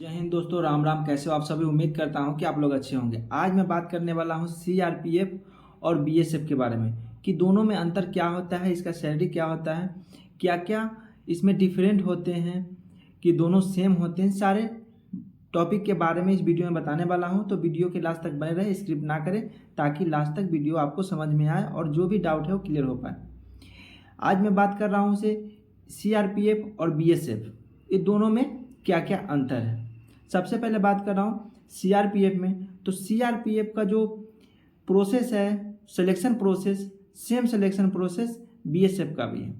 जय हिंद दोस्तों, राम राम। कैसे हो आप सभी? उम्मीद करता हूं कि आप लोग अच्छे होंगे। आज मैं बात करने वाला हूं सीआरपीएफ और बीएसएफ के बारे में कि दोनों में अंतर क्या होता है, इसका सैलरी क्या होता है, क्या क्या इसमें डिफरेंट होते हैं, कि दोनों सेम होते हैं। सारे टॉपिक के बारे में इस वीडियो में बताने वाला हूं, तो वीडियो के लास्ट तक बने रहे, स्किप ना करें, ताकि लास्ट तक वीडियो आपको समझ में आए और जो भी डाउट है वो क्लियर हो पाए। आज मैं बात कर रहा हूँ से सीआरपीएफ और बीएसएफ, ये दोनों में क्या क्या अंतर है। सबसे पहले बात कर रहा हूँ सीआरपीएफ में। तो सीआरपीएफ का जो प्रोसेस है, selection process, same selection process BSF का भी है।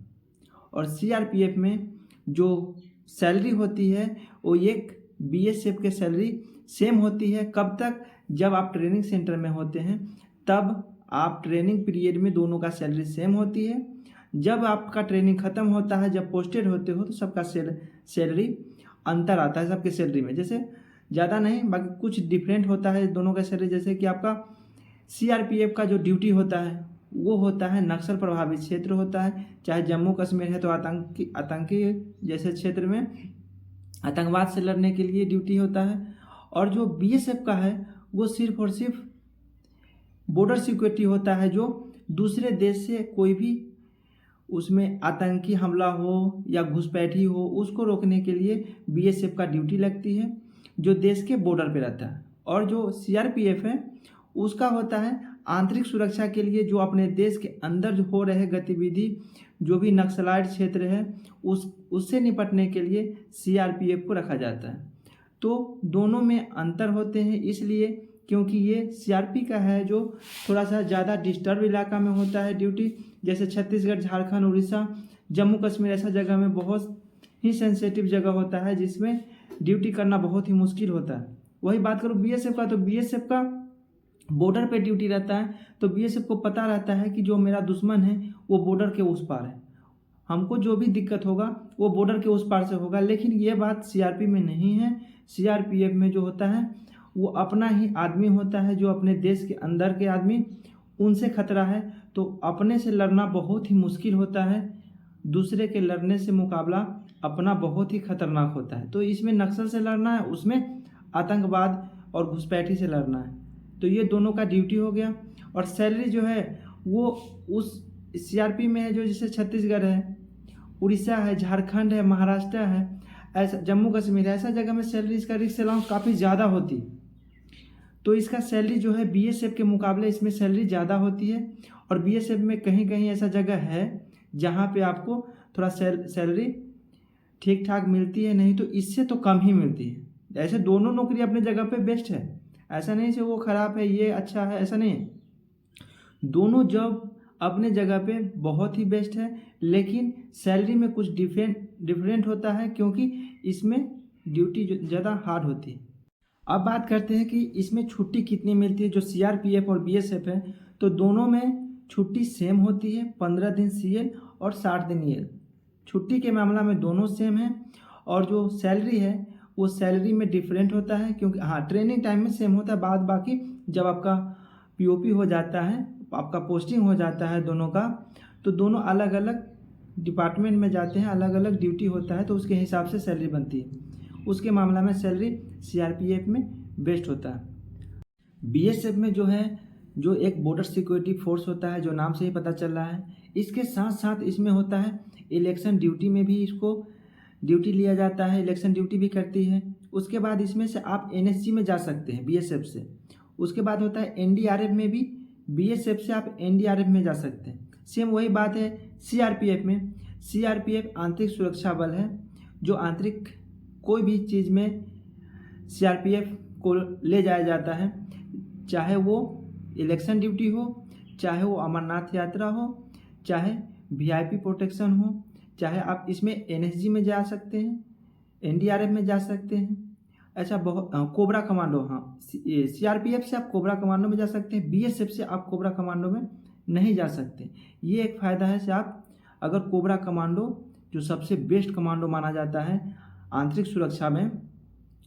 और सीआरपीएफ में जो सैलरी होती है वो एक बीएसएफ के सैलरी सेम होती है। कब तक? जब आप ट्रेनिंग सेंटर में होते हैं तब आप ट्रेनिंग पीरियड में दोनों का सैलरी सेम होती है। जब आपका ट्रेनिंग ख़त्म होता है, जब पोस्टेड होते हो, तो सबका सैलरी अंतर आता है सबके सैलरी में। जैसे ज़्यादा नहीं, बाकी कुछ डिफरेंट होता है दोनों का सैलरी। जैसे कि आपका सीआरपीएफ का जो ड्यूटी होता है वो होता है नक्सल प्रभावित क्षेत्र होता है, चाहे जम्मू कश्मीर है तो आतंकी जैसे क्षेत्र में आतंकवाद से लड़ने के लिए ड्यूटी होता है। और जो बीएसएफ का है वो सिर्फ और सिर्फ बॉर्डर सिक्योरिटी होता है, जो दूसरे देश से कोई भी उसमें आतंकी हमला हो या घुसपैठी हो उसको रोकने के लिए बीएसएफ का ड्यूटी लगती है, जो देश के बॉर्डर पे रहता है। और जो सीआरपीएफ है उसका होता है आंतरिक सुरक्षा के लिए, जो अपने देश के अंदर जो हो रहे गतिविधि, जो भी नक्सलाइट क्षेत्र है उससे निपटने के लिए सीआरपीएफ को रखा जाता है। तो दोनों में अंतर होते हैं इसलिए क्योंकि ये सीआरपी का है जो थोड़ा सा ज़्यादा डिस्टर्ब इलाका में होता है ड्यूटी। जैसे छत्तीसगढ़, झारखंड, उड़ीसा, जम्मू कश्मीर, ऐसा जगह में बहुत ही सेंसिटिव जगह होता है जिसमें ड्यूटी करना बहुत ही मुश्किल होता है। वही बात करूँ बीएसएफ का, तो बीएसएफ का बॉर्डर पे ड्यूटी रहता है। तो बीएसएफ को पता रहता है कि जो मेरा दुश्मन है वो बॉर्डर के उस पार है, हमको जो भी दिक्कत होगा वो बॉर्डर के उस पार से होगा। लेकिन ये बात सीआरपी में नहीं है। सीआरपीएफ में जो होता है वो अपना ही आदमी होता है, जो अपने देश के अंदर के आदमी, उनसे खतरा है तो अपने से लड़ना बहुत ही मुश्किल होता है। दूसरे के लड़ने से मुकाबला अपना बहुत ही खतरनाक होता है। तो इसमें नक्सल से लड़ना है, उसमें आतंकवाद और घुसपैठी से लड़ना है। तो ये दोनों का ड्यूटी हो गया। और सैलरी जो है वो उस सीआरपी में है, जो जैसे छत्तीसगढ़ है, उड़ीसा है, झारखंड है, महाराष्ट्र है, ऐसा जम्मू कश्मीर है, ऐसा जगह में सैलरी इसका रिस्क अलाउंस काफ़ी ज़्यादा होती है। तो इसका सैलरी जो है बीएसएफ के मुकाबले इसमें सैलरी ज़्यादा होती है। और बीएसएफ में कहीं कहीं ऐसा जगह है जहाँ पे आपको थोड़ा सैलरी ठीक ठाक मिलती है, नहीं तो इससे तो कम ही मिलती है। ऐसे दोनों नौकरी अपने जगह पे बेस्ट है, ऐसा नहीं से वो ख़राब है ये अच्छा है, ऐसा नहीं है। दोनों जॉब अपने जगह पे बहुत ही बेस्ट है, लेकिन सैलरी में कुछ डिफरेंट होता है क्योंकि इसमें ड्यूटी ज़्यादा हार्ड होती है। अब बात करते हैं कि इसमें छुट्टी कितनी मिलती है। जो सीआरपीएफ और बीएसएफ है तो दोनों में छुट्टी सेम होती है, 15 दिन सीएल और 60 दिन ईएल। छुट्टी के मामला में दोनों सेम है। और जो सैलरी है वो सैलरी में डिफरेंट होता है, क्योंकि हाँ ट्रेनिंग टाइम में सेम होता है, बाद बाकी जब आपका पीओपी हो जाता है, आपका पोस्टिंग हो जाता है दोनों का, तो दोनों अलग अलग डिपार्टमेंट में जाते हैं, अलग अलग ड्यूटी होता है, तो उसके हिसाब से सैलरी बनती है। उसके मामला में सैलरी सीआरपीएफ में बेस्ट होता है। बीएसएफ में जो है, जो एक बॉर्डर सिक्योरिटी फोर्स होता है, जो नाम से ही पता चल रहा है, इसके साथ साथ इसमें होता है इलेक्शन ड्यूटी में भी इसको ड्यूटी लिया जाता है, इलेक्शन ड्यूटी भी करती है। उसके बाद इसमें से आप एनएसजी में जा सकते हैं बीएसएफ से। उसके बाद होता है एनडीआरएफ में भी, बीएसएफ से आप एनडीआरएफ में जा सकते हैं। सेम वही बात है सीआरपीएफ में। सीआरपीएफ आंतरिक सुरक्षा बल है, जो आंतरिक कोई भी चीज़ में सीआरपीएफ को ले जाया जाता है, चाहे वो इलेक्शन ड्यूटी हो, चाहे वो अमरनाथ यात्रा हो, चाहे वीआईपी प्रोटेक्शन हो, चाहे आप इसमें एनएसजी में जा सकते हैं, एनडीआरएफ में जा सकते हैं, ऐसा बहुत। कोबरा कमांडो, हाँ सीआरपीएफ से आप कोबरा कमांडो में जा सकते हैं, बीएसएफ से आप कोबरा कमांडो में नहीं जा सकते। ये एक फ़ायदा है से आप अगर कोबरा कमांडो, जो सबसे बेस्ट कमांडो माना जाता है आंतरिक सुरक्षा में,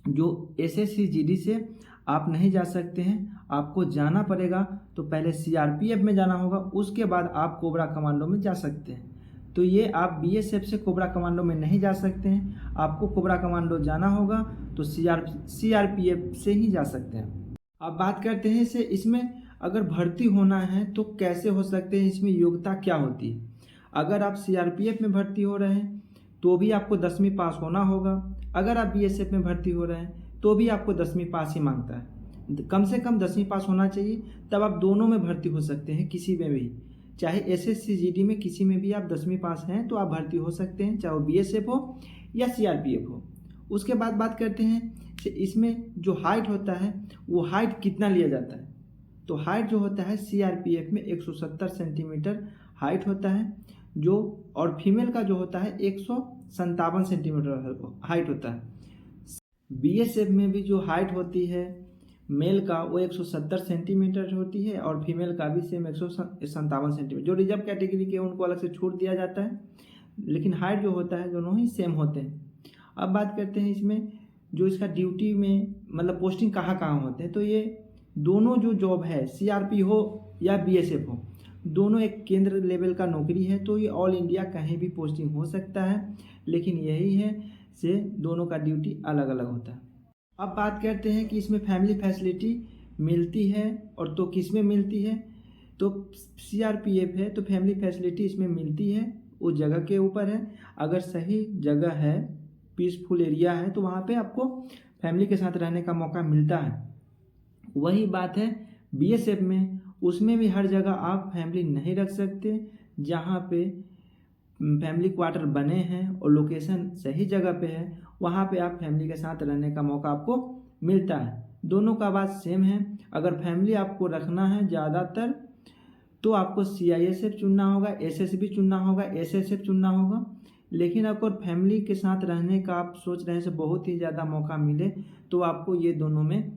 जो एसएससी-जीडी से आप नहीं जा सकते हैं, आपको जाना पड़ेगा। तो पहले सीआरपीएफ में जाना होगा, उसके बाद आप कोबरा कमांडो में जा सकते हैं। तो ये आप बीएसएफ से कोबरा कमांडो में नहीं जा सकते हैं। आपको कोबरा कमांडो जाना होगा तो सीआरपीएफ से ही जा सकते हैं। अब बात करते हैं इसमें अगर भर्ती होना है तो कैसे हो सकते हैं, इसमें योग्यता क्या होती है। अगर आप सीआरपीएफ में भर्ती हो रहे हैं तो भी आपको 10वीं पास होना होगा। अगर आप बीएसएफ में भर्ती हो रहे हैं तो भी आपको 10वीं पास ही मांगता है। कम से कम 10वीं पास होना चाहिए, तब आप दोनों में भर्ती हो सकते हैं, किसी में भी। चाहे एसएससी जीडी में किसी में भी आप 10वीं पास हैं तो आप भर्ती हो सकते हैं, चाहे वो बीएसएफ हो या सीआरपीएफ हो। उसके बाद बात करते हैं इसमें जो हाइट होता है वो हाइट कितना लिया जाता है। तो हाइट जो होता है सीआरपीएफ में 170 सेंटीमीटर हाइट होता है, जो और फीमेल का जो होता है 157 सेंटीमीटर हाइट होता है। बीएसएफ में भी जो हाइट होती है मेल का वो 170 सेंटीमीटर होती है और फीमेल का भी सेम 157 सेंटीमीटर। जो रिजर्व कैटेगरी के उनको अलग से छूट दिया जाता है, लेकिन हाइट जो होता है दोनों ही सेम होते हैं। अब बात करते हैं इसमें जो इसका ड्यूटी में मतलब पोस्टिंग कहाँ कहाँ होते हैं। तो ये दोनों जो जॉब है, सीआरपी हो या बीएसएफ हो, दोनों एक केंद्र लेवल का नौकरी है। तो ये ऑल इंडिया कहीं भी पोस्टिंग हो सकता है, लेकिन यही है से दोनों का ड्यूटी अलग अलग होता है। अब बात करते हैं कि इसमें फैमिली फैसिलिटी मिलती है और तो किस में मिलती है। तो सीआरपीएफ है तो फैमिली फैसिलिटी इसमें मिलती है, वो जगह के ऊपर है। अगर सही जगह है, पीसफुल एरिया है, तो वहाँ पे आपको फैमिली के साथ रहने का मौका मिलता है। वही बात है बीएसएफ में, उसमें भी हर जगह आप फैमिली नहीं रख सकते। जहाँ पे फैमिली क्वार्टर बने हैं और लोकेशन सही जगह पे है, वहाँ पे आप फैमिली के साथ रहने का मौका आपको मिलता है। दोनों का बात सेम है। अगर फैमिली आपको रखना है ज़्यादातर तो आपको सीआईएसएफ चुनना होगा, एसएसबी चुनना होगा, एसएसएफ चुनना होगा। लेकिन अगर फैमिली के साथ रहने का आप सोच रहे हैं से बहुत ही ज़्यादा मौका मिले तो आपको ये दोनों में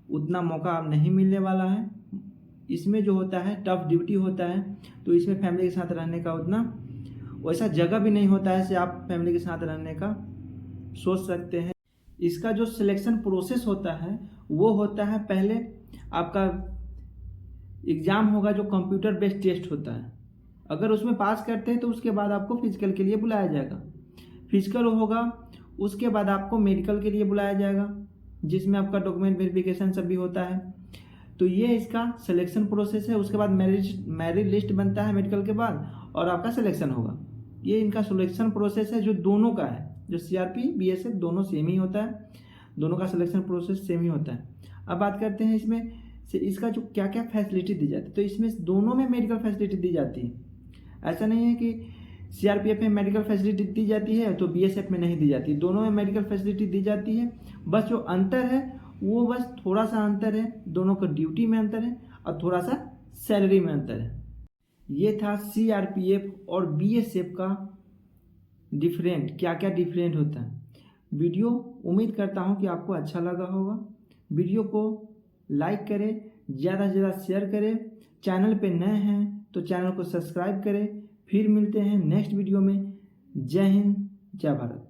उतना मौका नहीं मिलने वाला है। इसमें जो होता है टफ ड्यूटी होता है, तो इसमें फैमिली के साथ रहने का उतना वैसा जगह भी नहीं होता है से आप फैमिली के साथ रहने का सोच सकते हैं। इसका जो सिलेक्शन प्रोसेस होता है वो होता है, पहले आपका एग्ज़ाम होगा जो कंप्यूटर बेस्ड टेस्ट होता है। अगर उसमें पास करते हैं तो उसके बाद आपको फिजिकल के लिए बुलाया जाएगा। फिजिकल होगा, उसके बाद आपको मेडिकल के लिए बुलाया जाएगा, जिसमें आपका डॉक्यूमेंट वेरिफिकेशन सब भी होता है। तो ये इसका सिलेक्शन प्रोसेस है। उसके बाद मेरिट लिस्ट बनता है मेडिकल के बाद और आपका सिलेक्शन होगा। ये इनका सिलेक्शन प्रोसेस है जो दोनों का है। जो सीआरपी बीएसएफ दोनों सेम ही होता है, दोनों का सिलेक्शन प्रोसेस सेम ही होता है। अब बात करते हैं इसमें से इसका जो क्या क्या फैसिलिटी दी जाती है। तो इसमें दोनों में मेडिकल फैसिलिटी दी जाती है। ऐसा नहीं है कि सीआरपीएफ में मेडिकल फैसिलिटी दी जाती है तो बीएसएफ में नहीं दी जाती, दोनों में मेडिकल फैसिलिटी दी जाती है। बस जो अंतर है वो बस थोड़ा सा अंतर है, दोनों का ड्यूटी में अंतर है और थोड़ा सा सैलरी में अंतर है। ये था सीआरपीएफ और बीएसएफ का डिफरेंट, क्या क्या डिफरेंट होता है। वीडियो उम्मीद करता हूँ कि आपको अच्छा लगा होगा। वीडियो को लाइक करें, ज़्यादा से ज़्यादा शेयर करें। चैनल पे नए हैं तो चैनल को सब्सक्राइब करें। फिर मिलते हैं नेक्स्ट वीडियो में। जय हिंद, जय भारत।